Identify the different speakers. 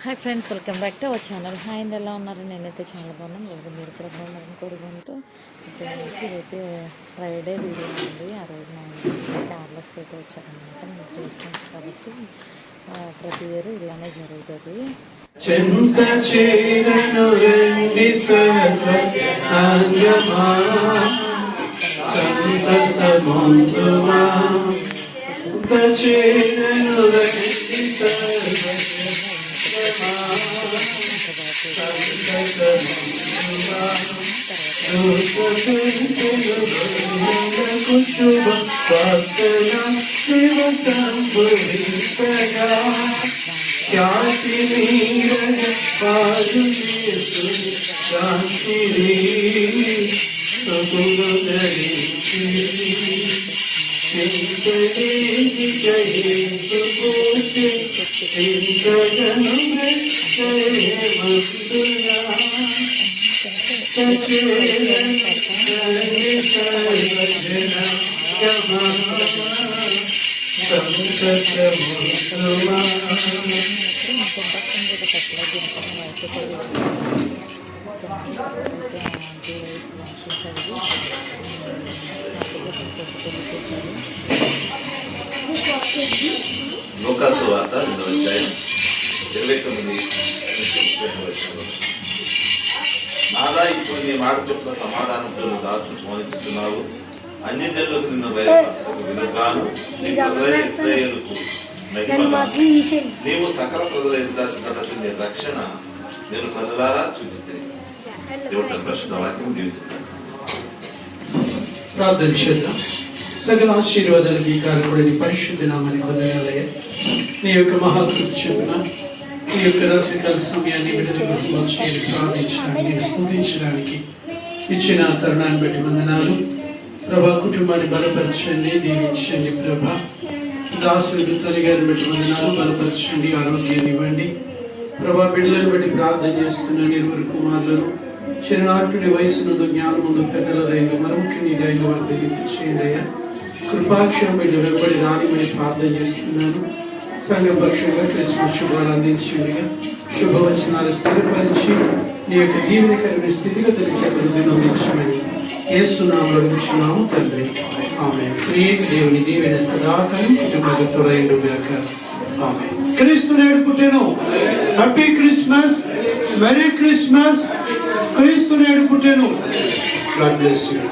Speaker 1: Hi friends, welcome back to our channel. Hi అండి, ఎలా ఉన్నారు? నేనైతే చాలా బాగున్నాను. అలాగే మీరు కూడా బాగున్నారని కోరుకుంటూ ఇదైతే ఫ్రైడే వీడియో ఉంది. ఆ రోజు మా ఇంటికి కార్లస్కి అయితే వచ్చారనమాట. మేము క్రిస్మస్ కాబట్టి ప్రతి ఇయర్ ఇలానే జరుగుతుంది.
Speaker 2: లూకాసు వార్త 2:29 నాదా ఇప్పుడు నీ మాట చెప్పుల సమాధానం దాసులు పోనిస్తున్నావు. అన్ని జనులకు నిన్ను బయలుగాను ఇశ్రాయేలుకు నీవు సకల ప్రజల ఎదురాల్సిన రక్షణ నేను ప్రజలారా చూపిస్తే దేవుడు ప్రశ్న వాక్యం జీవించాను.
Speaker 3: ప్రార్థన చేద్దాం. సకల ఆశీర్వాదాలకు ఈ కార్యక్రమం పరిశుద్ధ నామానికి వందనాలయ్యా. నీ యొక్క మహాకృతి చెప్పిన నీ యొక్క రాత్రికాల సమయాన్ని బిడ్డలకు ప్రార్థించడానికి స్పందించడానికి ఇచ్చిన తరుణాన్ని బట్టి వందనాలు ప్రభా. కుటుంబాన్ని బలపరచండి, దీవించండి ప్రభా. దాసుడు తల్లి గారిని బట్టి వందనాలు, బలపరచండి, ఆరోగ్యాన్ని ఇవ్వండి ప్రభా. బిడ్డలను బట్టి ప్రార్థన చేస్తున్న ఇరువురు కుమారులను చిన్ననాటి వయసునందు జ్ఞానముందు పెద్దల దైవ మరొక నీ దైవ చేయండి అయ్యా. కృపాక్షరం మీద వెంబడి రానిమని ప్రార్థన చేస్తున్నాను. సంఘపక్షంగా క్రిస్మస్ శుభాలు అందించిందిగా శుభవచనాలు స్థిరపరిచి నీ యొక్క దీవెనకరమైన స్థితిగతులు చెప్పని అందించమని యేసునామములో అడుగుచున్నాము తండ్రి, ఆమేన్. దేవుని దీవెన సదాకాలం కుటుంబంతో రైండుగాక, ఆమేన్. క్రీస్తు నేడు పుట్టెను. Happy Christmas, merry Christmas. క్రీస్తు నేడు పుట్టెను. God bless you.